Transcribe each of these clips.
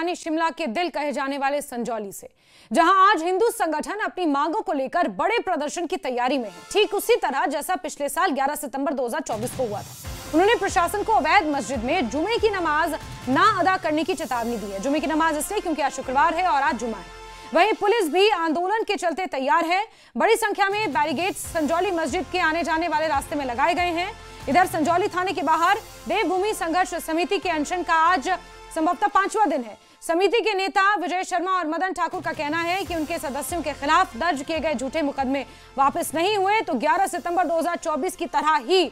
राजधानी शिमला के दिल कहे जाने वाले संजौली से, जहां आज हिंदू संगठन अपनी मांगों को लेकर बड़े प्रदर्शन की तैयारी में है। ठीक उसी तरह जैसा पिछले साल 11 सितंबर 2024 को हुआ था। उन्होंने प्रशासन को अवैध मस्जिद में जुमे की नमाज ना अदा करने की चेतावनी दी है। जुमे की नमाज इसलिए क्योंकि आज शुक्रवार है और आज जुमा है। वहीं पुलिस भी आंदोलन के चलते तैयार है। बड़ी संख्या में बैरिकेड्स संजौली मस्जिद के आने जाने वाले रास्ते में लगाए गए हैं। इधर संजौली थाने के बाहर देवभूमि संघर्ष समिति के अनशन का आज संभवतः 5वां दिन है। समिति के नेता विजय शर्मा और मदन ठाकुर का कहना है कि उनके सदस्यों के खिलाफ दर्ज किए गए झूठे मुकदमे वापस नहीं हुए तो 11 सितंबर 2024 की तरह ही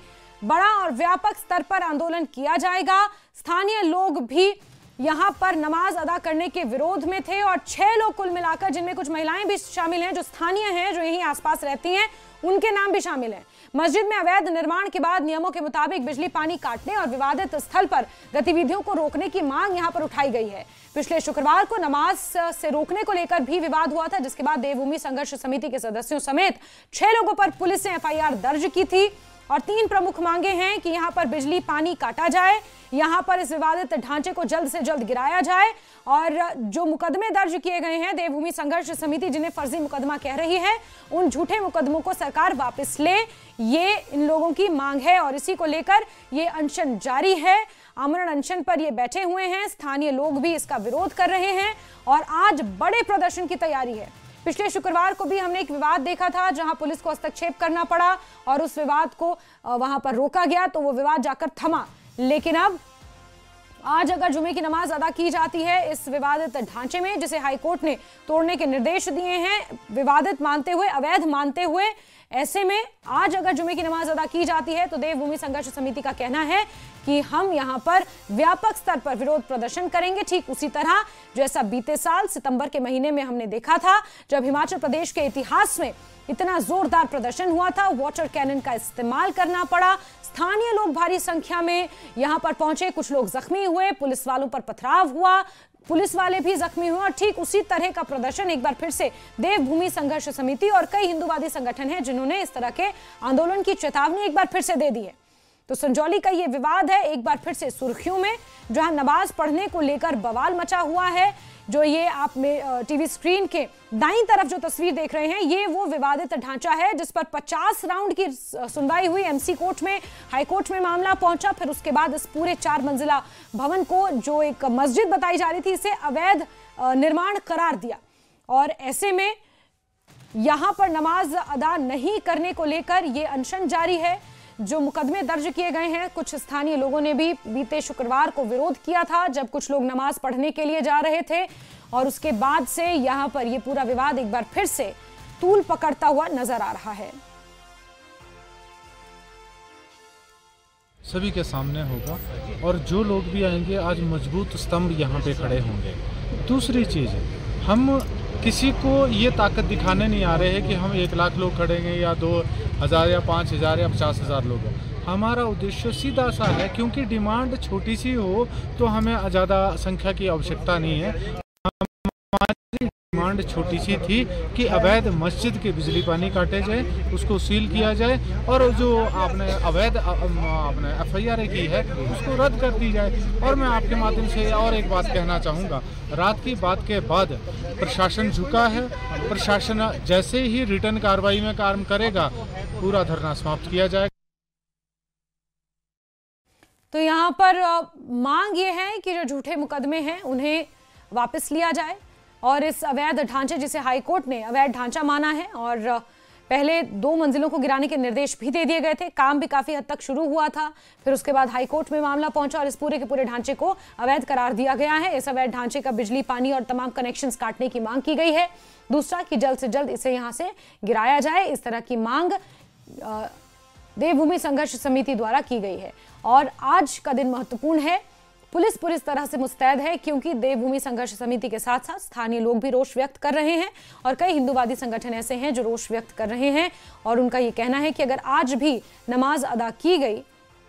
बड़ा और व्यापक स्तर पर आंदोलन किया जाएगा। स्थानीय लोग भी यहां पर नमाज अदा करने के विरोध में थे और 6 लोग कुल मिलाकर, जिनमें कुछ महिलाएं भी शामिल हैं जो स्थानीय हैं, जो यहीं आसपास रहती हैं, उनके नाम भी शामिल हैं। मस्जिद में अवैध निर्माण के बाद नियमों के मुताबिक बिजली पानी काटने और विवादित स्थल पर गतिविधियों को रोकने की मांग यहां पर उठाई गई है। पिछले शुक्रवार को नमाज से रोकने को लेकर भी विवाद हुआ था, जिसके बाद देवभूमि संघर्ष समिति के सदस्यों समेत 6 लोगों पर पुलिस ने एफआईआर दर्ज की थी और 3 प्रमुख मांगे हैं कि यहां पर बिजली पानी काटा जाए, यहां पर इस विवादित ढांचे को जल्द से जल्द गिराया जाए और जो मुकदमे दर्ज किए गए हैं देवभूमि संघर्ष समिति जिन्हें फर्जी मुकदमा कह रही है, उन झूठे मुकदमों को सरकार वापस ले, ये इन लोगों की मांग है और इसी को लेकर ये अनशन जारी है। आमरण अनशन पर ये बैठे हुए हैं। स्थानीय लोग भी इसका विरोध कर रहे हैं और आज बड़े प्रदर्शन की तैयारी है। पिछले शुक्रवार को भी हमने एक विवाद देखा था जहां पुलिस को हस्तक्षेप करना पड़ा और उस विवाद को वहां पर रोका गया तो वो विवाद जाकर थमा। लेकिन अब आज अगर जुमे की नमाज अदा की जाती है इस विवादित ढांचे में, जिसे हाईकोर्ट ने तोड़ने के निर्देश दिए हैं विवादित मानते हुए, अवैध मानते हुए, ऐसे में आज अगर जुमे की नमाज अदा की जाती है तो देवभूमि संघर्ष समिति का कहना है कि हम यहां पर व्यापक स्तर पर विरोध प्रदर्शन करेंगे, ठीक उसी तरह जैसा बीते साल सितंबर के महीने में हमने देखा था जब हिमाचल प्रदेश के इतिहास में इतना जोरदार प्रदर्शन हुआ था, वाटर कैनन का इस्तेमाल करना पड़ा, स्थानीय लोग भारी संख्या में यहां पर पहुंचे, कुछ लोग जख्मी हुए, पुलिस वालों पर पथराव हुआ, पुलिस वाले भी जख्मी हुए और ठीक उसी तरह का प्रदर्शन एक बार फिर से देवभूमि संघर्ष समिति और कई हिंदूवादी संगठन हैं जिन्होंने इस तरह के आंदोलन की चेतावनी एक बार फिर से दे दी है। तो संजौली का ये विवाद है एक बार फिर से सुर्खियों में, जहां नमाज पढ़ने को लेकर बवाल मचा हुआ है। जो ये आप टीवी स्क्रीन के दाईं तरफ जो तस्वीर देख रहे हैं, ये वो विवादित ढांचा है जिस पर 50 राउंड की सुनवाई हुई एमसी कोर्ट में, हाई कोर्ट में मामला पहुंचा। फिर उसके बाद इस पूरे 4 मंजिला भवन को, जो एक मस्जिद बताई जा रही थी, इसे अवैध निर्माण करार दिया और ऐसे में यहां पर नमाज अदा नहीं करने को लेकर ये अनशन जारी है। जो मुकदमे दर्ज किए गए हैं, कुछ स्थानीय लोगों ने भी बीते शुक्रवार को विरोध किया था जब कुछ लोग नमाज पढ़ने के लिए जा रहे थे और उसके बाद से यहां पर यह पूरा विवाद एक बार फिर से तूल पकड़ता हुआ नजर आ रहा है। सभी के सामने होगा और जो लोग भी आएंगे आज मजबूत स्तंभ यहाँ पे खड़े होंगे। दूसरी चीज़, हम किसी को ये ताकत दिखाने नहीं आ रहे हैं कि हम 1 लाख लोग खड़ेंगे या 2000 या 5000 या 50,000 लोग। हमारा उद्देश्य सीधा सा है, क्योंकि डिमांड छोटी सी हो तो हमें ज़्यादा संख्या की आवश्यकता नहीं है। हमारी डिमांड छोटी सी थी कि अवैध मस्जिद के बिजली पानी काटे जाए, उसको सील किया जाए और जो आपने अवैध आपने एफआईआर की है उसको रद्द कर दी जाए। और मैं आपके माध्यम से और एक बात कहना चाहूँगा, रात की बात के बाद प्रशासन झुका है। प्रशासन जैसे ही रिटर्न कार्रवाई में काम करेगा, पूरा धरना समाप्त किया जाएगा। तो यहाँ पर मांग ये है कि जो झूठे मुकदमे हैं उन्हें वापस लिया जाए और इस अवैध ढांचे, जिसे हाईकोर्ट ने अवैध ढांचा माना है और पहले 2 मंजिलों को गिराने के निर्देश भी दे दिए गए थे, काम भी काफी हद तक शुरू हुआ था, फिर उसके बाद हाईकोर्ट में मामला पहुंचा और इस पूरे के पूरे ढांचे को अवैध करार दिया गया है। इस अवैध ढांचे का बिजली पानी और तमाम कनेक्शंस काटने की मांग की गई है। दूसरा कि जल्द से जल्द इसे यहां से गिराया जाए, इस तरह की मांग देवभूमि संघर्ष समिति द्वारा की गई है। और आज का दिन महत्वपूर्ण है, पुलिस पूरी तरह से मुस्तैद है क्योंकि देवभूमि संघर्ष समिति के साथ साथ स्थानीय लोग भी रोष व्यक्त कर रहे हैं और कई हिंदूवादी संगठन ऐसे हैं जो रोष व्यक्त कर रहे हैं और उनका ये कहना है कि अगर आज भी नमाज अदा की गई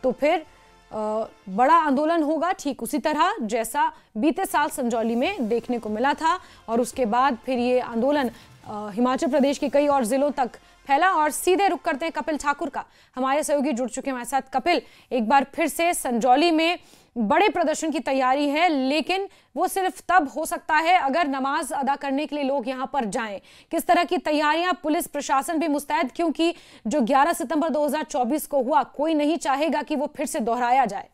तो फिर बड़ा आंदोलन होगा, ठीक उसी तरह जैसा बीते साल संजौली में देखने को मिला था। और उसके बाद फिर ये आंदोलन हिमाचल प्रदेश के कई और जिलों तक फैला। और सीधे रुख करते हैं कपिल ठाकुर का, हमारे सहयोगी जुड़ चुके हैं हमारे साथ। कपिल, एक बार फिर से संजौली में बड़े प्रदर्शन की तैयारी है, लेकिन वो सिर्फ तब हो सकता है अगर नमाज अदा करने के लिए लोग यहां पर जाएं। किस तरह की तैयारियां, पुलिस प्रशासन भी मुस्तैद, क्योंकि जो 11 सितंबर 2024 को हुआ कोई नहीं चाहेगा कि वो फिर से दोहराया जाए।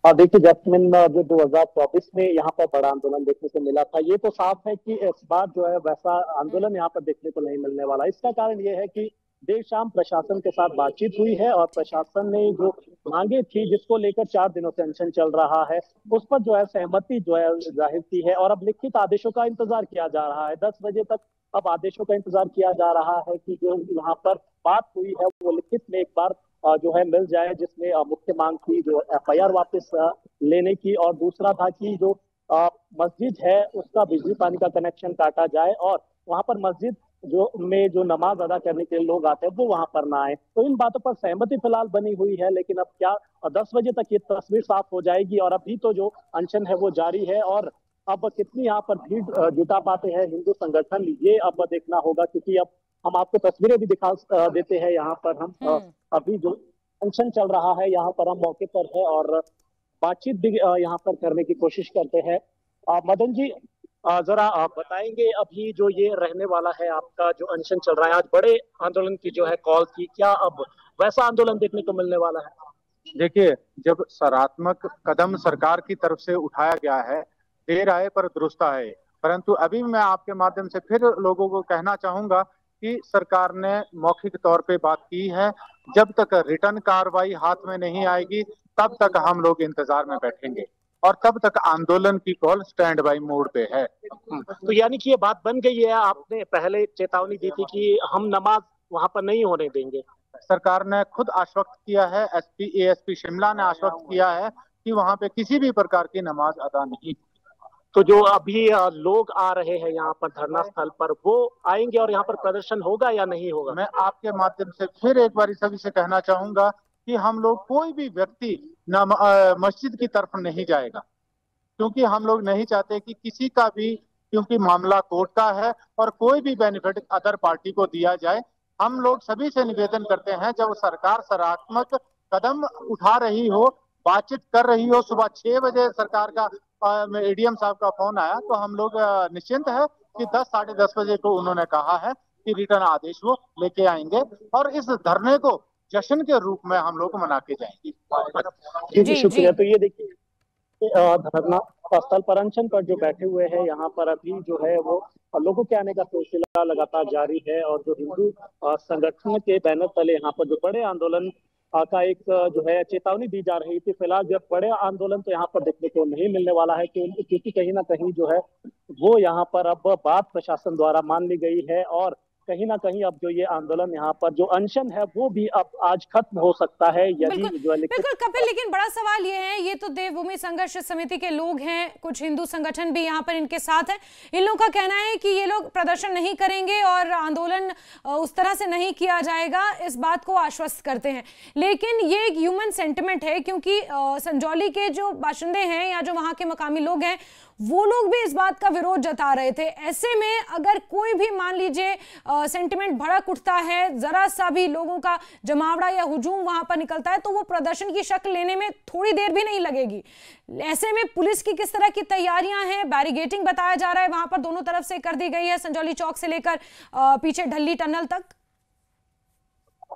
देखिए जैस्मिन, जो 2024 में यहाँ पर बड़ा आंदोलन देखने को मिला था, ये तो साफ है कि इस बार जो है वैसा आंदोलन यहाँ पर देखने को नहीं मिलने वाला। इसका कारण ये है कि देर शाम प्रशासन के साथ बातचीत हुई है और प्रशासन ने जो मांगे थी, जिसको लेकर 4 दिनों से अनशन चल रहा है, उस पर जो है सहमति जो है जाहिर की है और अब लिखित आदेशों का इंतजार किया जा रहा है। 10 बजे तक अब आदेशों का इंतजार किया जा रहा है कि जो यहाँ पर बात हुई है वो लिखित में एक बार जो है मिल जाए, जिसमें मुख्य मांग थी जो FIR वापस लेने की, और दूसरा था कि जो मस्जिद है उसका बिजली पानी का कनेक्शन काटा जाए और वहां पर मस्जिद जो नमाज अदा करने के लिए लोग आते हैं वो वहां पर ना आए। तो इन बातों पर सहमति फिलहाल बनी हुई है, लेकिन अब क्या 10 बजे तक ये तस्वीर साफ हो जाएगी। और अभी तो जो अनशन है वो जारी है और अब कितनी यहाँ पर भीड़ जुटा पाते हैं हिंदू संगठन, ये अब देखना होगा, क्योंकि अब हम आपको तस्वीरें भी दिखा देते हैं। यहाँ पर हम अभी जो अनशन चल रहा है यहाँ पर हम मौके पर है और बातचीत भी यहाँ पर करने की कोशिश करते हैं। मदन जी, जरा आप बताएंगे अभी जो ये रहने वाला है आपका जो अनशन चल रहा है, आज बड़े आंदोलन की जो है कॉल की, क्या अब वैसा आंदोलन देखने को मिलने वाला है? देखिए, जब सकारात्मक कदम सरकार की तरफ से उठाया गया है, देर आए पर दुरुस्त आए, परंतु अभी मैं आपके माध्यम से फिर लोगों को कहना चाहूंगा कि सरकार ने मौखिक तौर पे बात की है। जब तक रिटर्न कार्रवाई हाथ में नहीं आएगी तब तक हम लोग इंतजार में बैठेंगे और तब तक आंदोलन की कॉल स्टैंड बाई मोड पे है। तो यानी कि ये बात बन गई है, आपने पहले चेतावनी दी थी कि हम नमाज वहां पर नहीं होने देंगे। सरकार ने खुद आश्वस्त किया है, SP ASP शिमला ने आश्वस्त किया है कि वहां पे किसी भी प्रकार की नमाज अदा नहीं। तो जो अभी लोग आ रहे हैं यहाँ पर धरना स्थल पर, वो आएंगे और यहाँ पर प्रदर्शन होगा या नहीं होगा? मैं आपके माध्यम से फिर एक बार सभी से कहना चाहूंगा कि हम लोग, कोई भी व्यक्ति मस्जिद की तरफ नहीं जाएगा, क्योंकि हम लोग नहीं चाहते कि किसी का भी, क्योंकि मामला कोर्ट का है और कोई भी बेनिफिट अदर पार्टी को दिया जाए। हम लोग सभी से निवेदन करते हैं, जब सरकार सकारात्मक कदम उठा रही हो, बातचीत कर रही हो, सुबह 6 बजे सरकार का ADM साहब का फोन आया, तो हम लोग निश्चिंत है कि 10 साढ़े 10 बजे को उन्होंने कहा है कि रिटर्न आदेश वो लेके आएंगे और इस धरने को जश्न के रूप में हम लोग मना के जाएंगे। जी शुक्रिया। तो ये देखिए धरना स्थल पर अनशन पर जो बैठे हुए हैं यहाँ पर अभी जो है वो लोगों के आने का सिलसिला लगातार जारी है और जो हिंदू संगठन के बैनर तले यहाँ पर जो बड़े आंदोलन का एक जो है चेतावनी दी जा रही थी। फिलहाल जब बड़े आंदोलन तो यहाँ पर देखने को नहीं मिलने वाला है, क्योंकि कहीं ना कहीं जो है वो यहाँ पर अब बात प्रशासन द्वारा मान ली गई है और कहीं ना कहीं अब जो ये आंदोलन यहाँ पर जो अनशन है वो भी अब आज खत्म हो सकता है यदि जो बिल्कुल कपिल, लेकिन बड़ा सवाल ये है, ये तो देवभूमि संघर्ष समिति के लोग हैं, कुछ हिंदू संगठन भी यहाँ पर इनके साथ है। इन लोगों का कहना है कि ये लोग प्रदर्शन नहीं करेंगे और आंदोलन उस तरह से नहीं किया जाएगा, इस बात को आश्वस्त करते हैं। लेकिन ये एक ह्यूमन सेंटिमेंट है, क्योंकि संजौली के जो बाशिंदे हैं या जो वहां के मकामी लोग हैं वो लोग भी इस बात का विरोध जता रहे थे। ऐसे में अगर कोई भी मान लीजिए सेंटिमेंट भड़क उठता है, जरा सा भी लोगों का जमावड़ा या हुजूम वहां पर निकलता है, तो वो प्रदर्शन की शक्ल लेने में थोड़ी देर भी नहीं लगेगी। ऐसे में पुलिस की किस तरह की तैयारियां हैं? बैरिगेटिंग बताया जा रहा है वहां पर दोनों तरफ से कर दी गई है, संजौली चौक से लेकर पीछे ढल्ली टनल तक।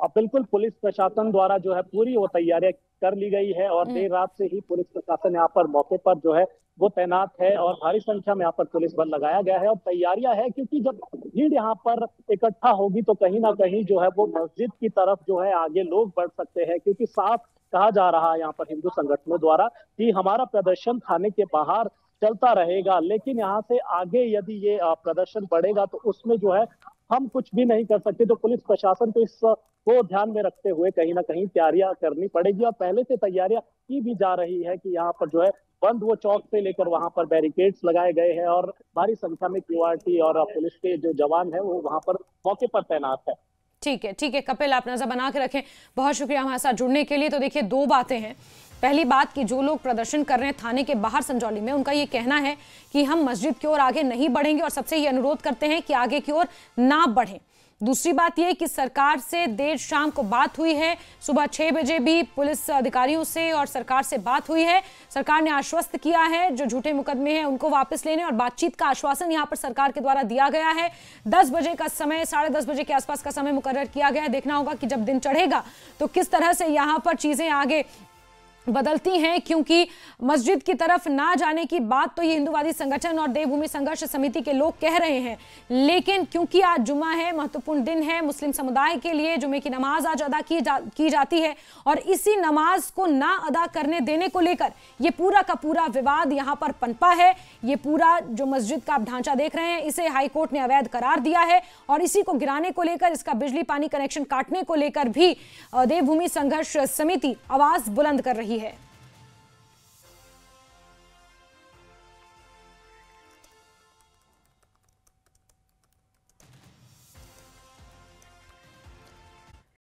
बिल्कुल, पुलिस प्रशासन द्वारा जो है पूरी वो तैयारियां कर ली गई है और देर रात से ही पुलिस प्रशासन यहाँ पर मौके पर जो है वो तैनात है और भारी संख्या में यहाँ पर पुलिस बल लगाया गया है और तैयारियां है, क्योंकि जब भीड़ यहाँ पर इकट्ठा होगी तो कहीं ना कहीं जो है वो मस्जिद की तरफ जो है आगे लोग बढ़ सकते हैं, क्योंकि साफ कहा जा रहा है यहाँ पर हिंदू संगठनों द्वारा कि हमारा प्रदर्शन थाने के बाहर चलता रहेगा, लेकिन यहाँ से आगे यदि ये प्रदर्शन बढ़ेगा तो उसमें जो है हम कुछ भी नहीं कर सकते। तो पुलिस प्रशासन को इस को ध्यान में रखते हुए कहीं ना कहीं तैयारियां करनी पड़ेगी और पहले से तैयारियां की भी जा रही है कि यहाँ पर जो है बंद वो चौक से लेकर वहां पर बैरिकेड्स लगाए गए हैं और भारी संख्या में QRT और पुलिस के जो जवान है वो वहां पर मौके पर तैनात है। ठीक है कपिल, आप नजर बना के रखें। बहुत शुक्रिया हमारे साथ जुड़ने के लिए। तो देखिए, दो बातें हैं। पहली बात कि जो लोग प्रदर्शन कर रहे हैं थाने के बाहर संजौली में, उनका ये कहना है कि हम मस्जिद की ओर आगे नहीं बढ़ेंगे और सबसे ये अनुरोध करते हैं कि आगे की ओर ना बढ़ें। दूसरी बात यह कि सरकार से देर शाम को बात हुई है, सुबह 6 बजे भी पुलिस अधिकारियों से और सरकार से बात हुई है। सरकार ने आश्वस्त किया है जो झूठे मुकदमे हैं उनको वापस लेने और बातचीत का आश्वासन यहां पर सरकार के द्वारा दिया गया है। 10 बजे का समय, 10:30 बजे के आसपास का समय मुकर्रर किया गया है। देखना होगा कि जब दिन चढ़ेगा तो किस तरह से यहां पर चीजें आगे बदलती हैं, क्योंकि मस्जिद की तरफ ना जाने की बात तो ये हिंदूवादी संगठन और देवभूमि संघर्ष समिति के लोग कह रहे हैं, लेकिन क्योंकि आज जुम्मा है, महत्वपूर्ण दिन है मुस्लिम समुदाय के लिए, जुम्मे की नमाज आज अदा की जाती है और इसी नमाज को ना अदा करने देने को लेकर ये पूरा का पूरा विवाद यहाँ पर पनपा है। ये पूरा जो मस्जिद का आप ढांचा देख रहे हैं इसे हाईकोर्ट ने अवैध करार दिया है और इसी को गिराने को लेकर, इसका बिजली पानी कनेक्शन काटने को लेकर भी देवभूमि संघर्ष समिति आवाज बुलंद कर रही है।